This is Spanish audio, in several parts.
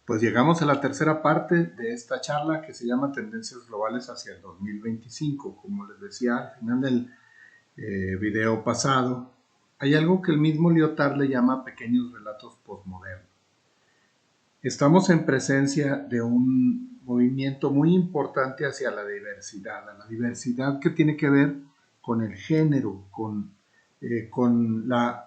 Pues llegamos a la tercera parte de esta charla que se llama Tendencias Globales hacia el 2025. Como les decía al final del video pasado, hay algo que el mismo Lyotard le llama pequeños relatos postmodernos. Estamos en presencia de un movimiento muy importante hacia la diversidad que tiene que ver con el género, con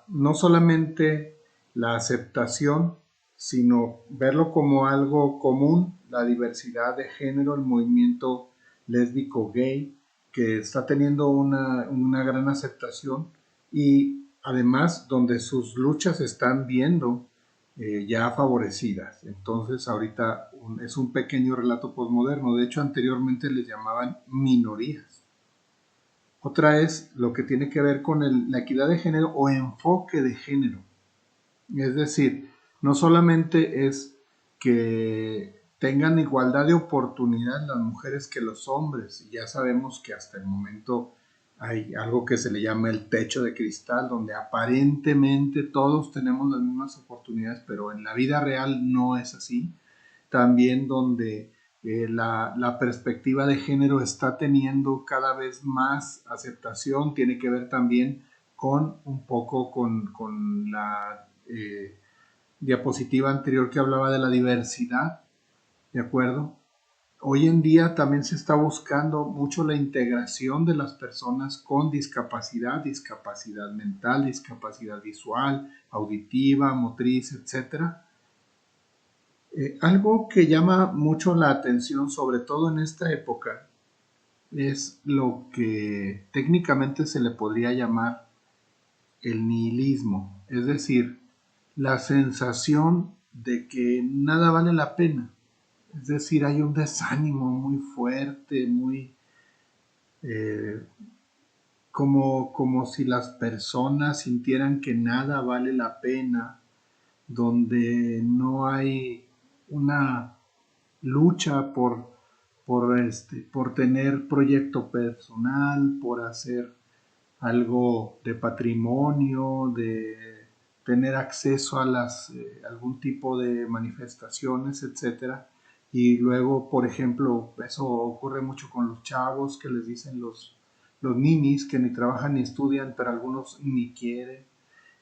no solamente la aceptación, sino verlo como algo común, la diversidad de género, el movimiento lésbico gay, que está teniendo una gran aceptación y además donde sus luchas se están viendo ya favorecidas. Entonces ahorita es un pequeño relato postmoderno. De hecho, anteriormente les llamaban minorías. Otra es lo que tiene que ver con la equidad de género o enfoque de género. Es decir, no solamente es que tengan igualdad de oportunidad las mujeres que los hombres. Ya sabemos que hasta el momento hay algo que se le llama el techo de cristal, donde aparentemente todos tenemos las mismas oportunidades, pero en la vida real no es así. También donde la perspectiva de género está teniendo cada vez más aceptación, tiene que ver también con un poco con la diapositiva anterior que hablaba de la diversidad, ¿de acuerdo? Hoy en día también se está buscando mucho la integración de las personas con discapacidad mental, discapacidad visual, auditiva, motriz, etc. Algo que llama mucho la atención, sobre todo en esta época, es lo que técnicamente se le podría llamar el nihilismo, es decir, la sensación de que nada vale la pena. Es decir, hay un desánimo muy fuerte, muy como si las personas sintieran que nada vale la pena, donde no hay una lucha por tener proyecto personal, por hacer algo de patrimonio, de tener acceso a algún tipo de manifestaciones, etcétera. Y luego, por ejemplo, eso ocurre mucho con los chavos que les dicen los ninis, que ni trabajan ni estudian, pero algunos ni quieren.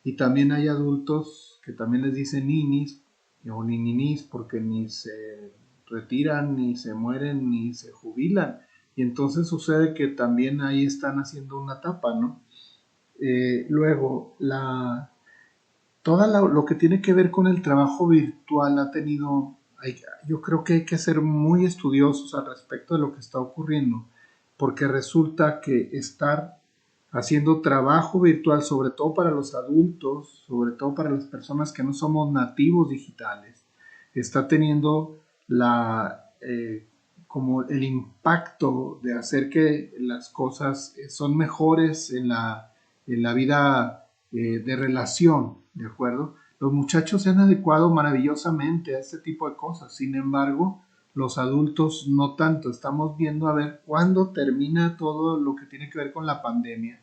Y también hay adultos que también les dicen ninis o ni ninis porque ni se retiran, ni se mueren, ni se jubilan. Y entonces sucede que también ahí están haciendo una tapa, ¿no? Luego, lo que tiene que ver con el trabajo virtual yo creo que hay que ser muy estudiosos al respecto de lo que está ocurriendo, porque resulta que estar haciendo trabajo virtual, sobre todo para los adultos, sobre todo para las personas que no somos nativos digitales, está teniendo como el impacto de hacer que las cosas son mejores en la vida de relación, ¿de acuerdo? Los muchachos se han adecuado maravillosamente a este tipo de cosas, sin embargo, los adultos no tanto. Estamos viendo a ver cuándo termina todo lo que tiene que ver con la pandemia,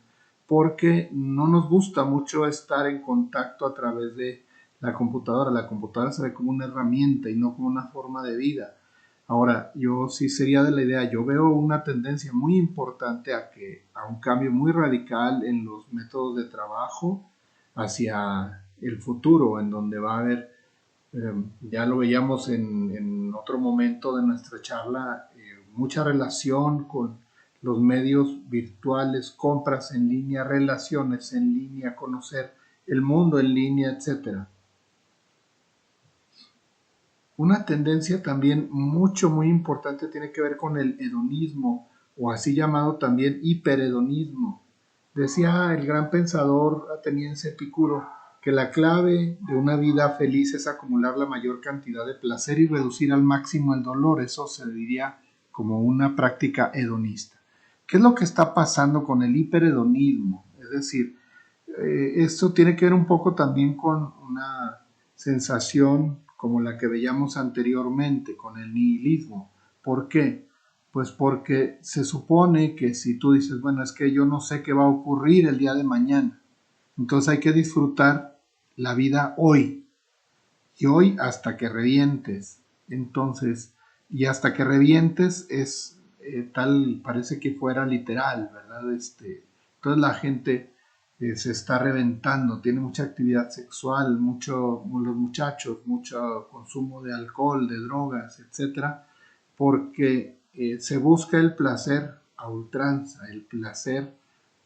porque no nos gusta mucho estar en contacto a través de la computadora. La computadora se ve como una herramienta y no como una forma de vida. Ahora, yo sí sería de la idea, yo veo una tendencia muy importante a un cambio muy radical en los métodos de trabajo hacia el futuro, en donde va a haber, ya lo veíamos en otro momento de nuestra charla, mucha relación con los medios virtuales, compras en línea, relaciones en línea, conocer el mundo en línea, etcétera. Una tendencia también muy importante tiene que ver con el hedonismo, o así llamado también hiperedonismo. Decía el gran pensador ateniense Epicuro que la clave de una vida feliz es acumular la mayor cantidad de placer y reducir al máximo el dolor. Eso se diría como una práctica hedonista. ¿Qué es lo que está pasando con el hiperedonismo? Es decir, esto tiene que ver un poco también con una sensación como la que veíamos anteriormente con el nihilismo. ¿Por qué? Pues porque se supone que si tú dices, bueno, es que yo no sé qué va a ocurrir el día de mañana, entonces hay que disfrutar la vida hoy y hoy hasta que revientes. Entonces, y hasta que revientes es tal, parece que fuera literal, ¿verdad? Entonces la gente se está reventando, tiene mucha actividad sexual, los muchachos, mucho consumo de alcohol, de drogas, etcétera, porque se busca el placer a ultranza, el placer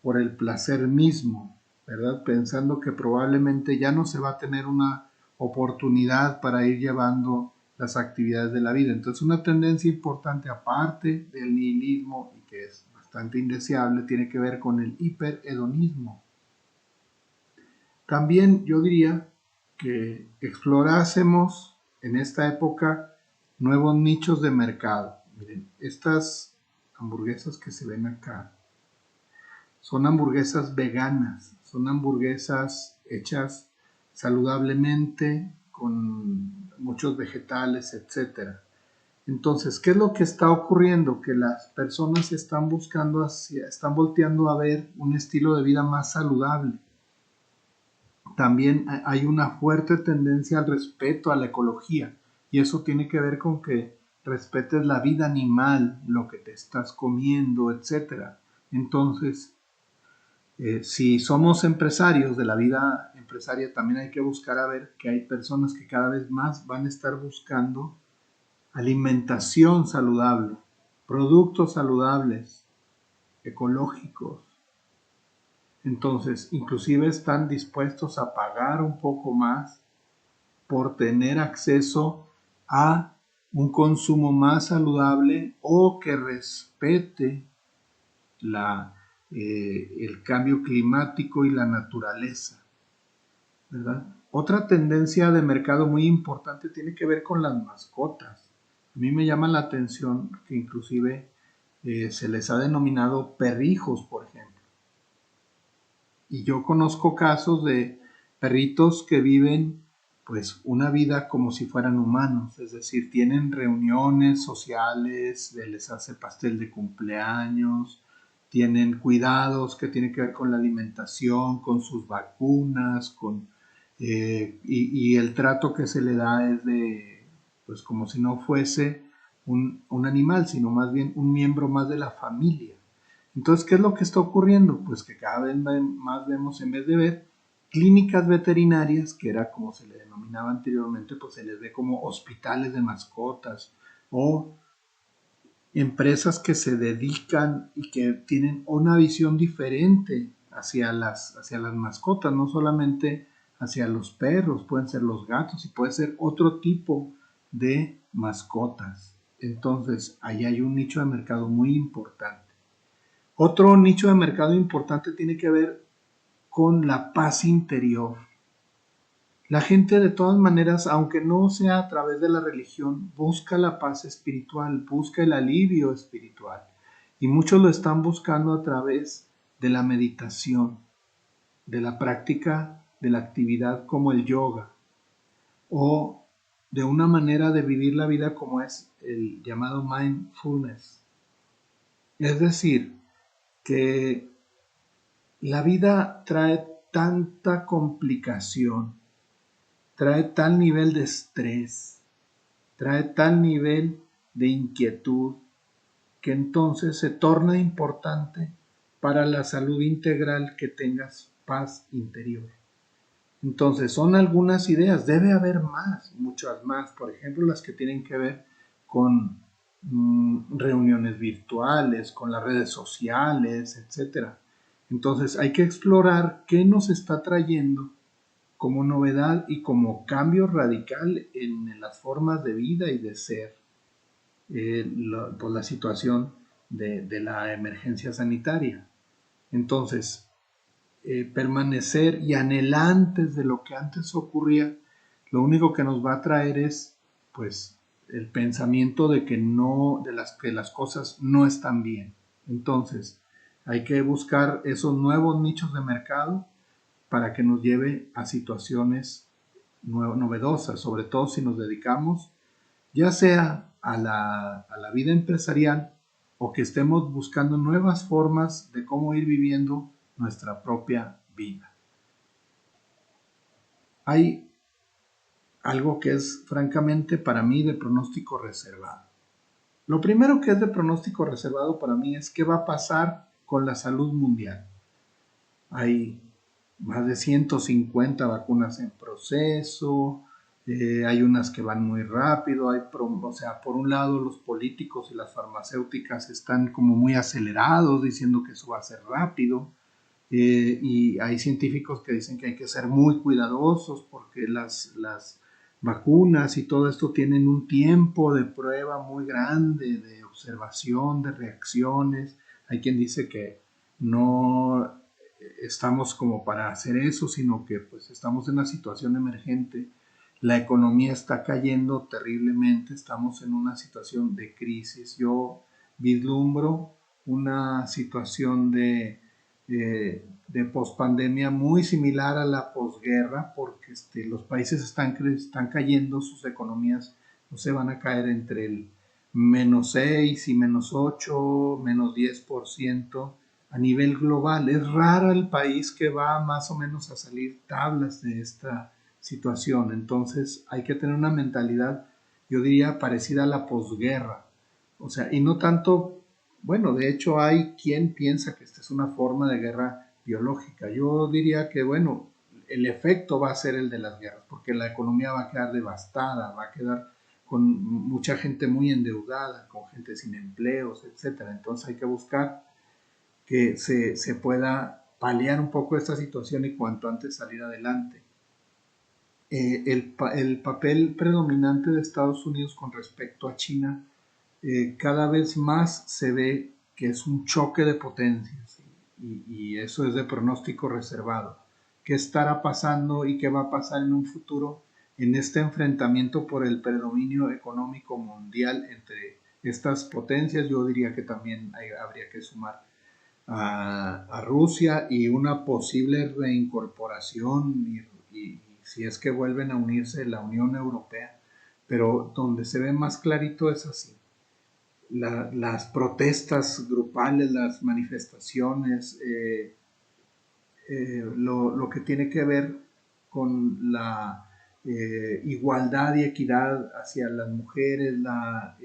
por el placer mismo, ¿verdad? Pensando que probablemente ya no se va a tener una oportunidad para ir llevando las actividades de la vida. Entonces, una tendencia importante, aparte del nihilismo, y que es bastante indeseable, tiene que ver con el hiperhedonismo. También yo diría que explorásemos en esta época nuevos nichos de mercado. Miren, estas hamburguesas que se ven acá son hamburguesas veganas, son hamburguesas hechas saludablemente con muchos vegetales, etcétera. Entonces, ¿qué es lo que está ocurriendo? Que las personas están volteando a ver un estilo de vida más saludable. También hay una fuerte tendencia al respeto a la ecología, y eso tiene que ver con que respetes la vida animal, lo que te estás comiendo, etcétera. Entonces, si somos empresarios de la vida empresaria, también hay que buscar a ver que hay personas que cada vez más van a estar buscando alimentación saludable, productos saludables, ecológicos. Entonces, inclusive están dispuestos a pagar un poco más por tener acceso a un consumo más saludable o que respete el cambio climático y la naturaleza, ¿verdad? Otra tendencia de mercado muy importante tiene que ver con las mascotas. A mí me llama la atención que inclusive se les ha denominado perrijos, por ejemplo. Y yo conozco casos de perritos que viven pues una vida como si fueran humanos, es decir, tienen reuniones sociales, les hace pastel de cumpleaños, tienen cuidados que tienen que ver con la alimentación, con sus vacunas, y el trato que se le da es de, pues como si no fuese un animal, sino más bien un miembro más de la familia. Entonces, ¿qué es lo que está ocurriendo? Pues que cada vez más vemos, en vez de ver clínicas veterinarias, que era como se le denominaba anteriormente, pues se les ve como hospitales de mascotas o empresas que se dedican y que tienen una visión diferente hacia las mascotas, no solamente hacia los perros, pueden ser los gatos y puede ser otro tipo de mascotas. Entonces, ahí hay un nicho de mercado muy importante. Otro nicho de mercado importante tiene que ver con la paz interior. La gente de todas maneras, aunque no sea a través de la religión, busca la paz espiritual, busca el alivio espiritual. Y muchos lo están buscando a través de la meditación, de la práctica de la actividad como el yoga, o de una manera de vivir la vida como es el llamado mindfulness. Es decir, que la vida trae tanta complicación, trae tal nivel de estrés, trae tal nivel de inquietud, que entonces se torna importante para la salud integral que tengas paz interior. Entonces son algunas ideas, debe haber más, muchas más, por ejemplo las que tienen que ver con reuniones virtuales, con las redes sociales, etcétera. Entonces hay que explorar qué nos está trayendo como novedad y como cambio radical en las formas de vida y de ser por la situación de la emergencia sanitaria. Entonces, permanecer y anhelantes de lo que antes ocurría, lo único que nos va a traer es, pues, el pensamiento de que no, que las cosas no están bien. Entonces, hay que buscar esos nuevos nichos de mercado para que nos lleve a situaciones novedosas, sobre todo si nos dedicamos ya sea a la vida empresarial o que estemos buscando nuevas formas de cómo ir viviendo nuestra propia vida. Hay algo que es francamente para mí de pronóstico reservado. Lo primero que es de pronóstico reservado para mí es qué va a pasar con la salud mundial. Hay más de 150 vacunas en proceso, hay unas que van muy rápido, o sea, por un lado los políticos y las farmacéuticas están como muy acelerados diciendo que eso va a ser rápido, y hay científicos que dicen que hay que ser muy cuidadosos porque las vacunas y todo esto tienen un tiempo de prueba muy grande, de observación, de reacciones. Hay quien dice que no estamos como para hacer eso, sino que pues estamos en una situación emergente, la economía está cayendo terriblemente, estamos en una situación de crisis. Yo vislumbro una situación de pospandemia muy similar a la posguerra, porque los países están cayendo, sus economías no se van a caer entre el -6 y -8, -10% a nivel global. Es raro el país que va más o menos a salir tablas de esta situación. Entonces hay que tener una mentalidad, yo diría, parecida a la posguerra. O sea, y no tanto, bueno, de hecho hay quien piensa que esta es una forma de guerra biológica. Yo diría que, bueno, el efecto va a ser el de las guerras, porque la economía va a quedar devastada, va a quedar con mucha gente muy endeudada, con gente sin empleos, etcétera. Entonces hay que buscar que se pueda paliar un poco esta situación y cuanto antes salir adelante. El papel predominante de Estados Unidos con respecto a China cada vez más se ve que es un choque de potencias, y eso es de pronóstico reservado. ¿Qué estará pasando y qué va a pasar en un futuro en este enfrentamiento por el predominio económico mundial entre estas potencias? Yo diría que también habría que sumar a Rusia y una posible reincorporación y si es que vuelven a unirse la Unión Europea, pero donde se ve más clarito es así. Las protestas grupales, las manifestaciones, lo que tiene que ver con la igualdad y equidad hacia las mujeres, la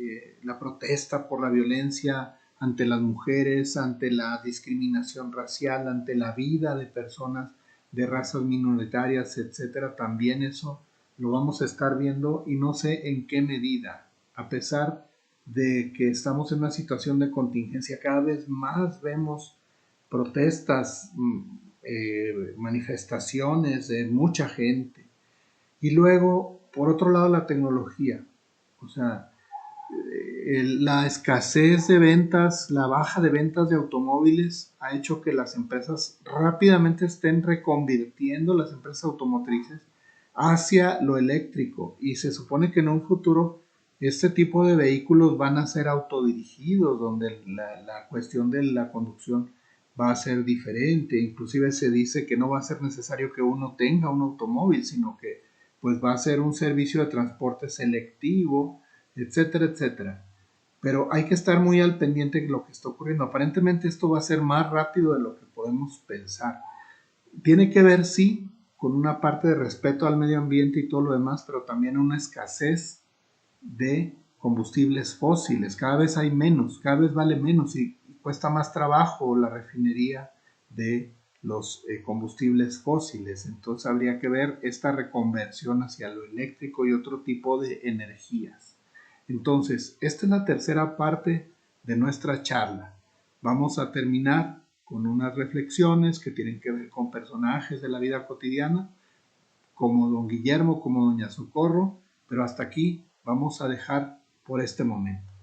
protesta por la violencia ante las mujeres, ante la discriminación racial, ante la vida de personas de razas minoritarias, etcétera. También eso lo vamos a estar viendo y no sé en qué medida, a pesar de que estamos en una situación de contingencia, cada vez más vemos protestas, manifestaciones de mucha gente. Y luego, por otro lado, la tecnología. O sea, la escasez de ventas, la baja de ventas de automóviles ha hecho que las empresas rápidamente estén reconvirtiendo las empresas automotrices hacia lo eléctrico, y se supone que en un futuro este tipo de vehículos van a ser autodirigidos, donde la cuestión de la conducción va a ser diferente. Inclusive se dice que no va a ser necesario que uno tenga un automóvil, sino que pues va a ser un servicio de transporte selectivo, etcétera, etcétera. Pero hay que estar muy al pendiente de lo que está ocurriendo. Aparentemente esto va a ser más rápido de lo que podemos pensar. Tiene que ver, sí, con una parte de respeto al medio ambiente y todo lo demás, pero también una escasez de combustibles fósiles. Cada vez hay menos, cada vez vale menos y cuesta más trabajo la refinería de los combustibles fósiles. Entonces habría que ver esta reconversión hacia lo eléctrico y otro tipo de energías. Entonces, esta es la tercera parte de nuestra charla. Vamos a terminar con unas reflexiones que tienen que ver con personajes de la vida cotidiana, como don Guillermo, como doña Socorro, pero hasta aquí vamos a dejar por este momento.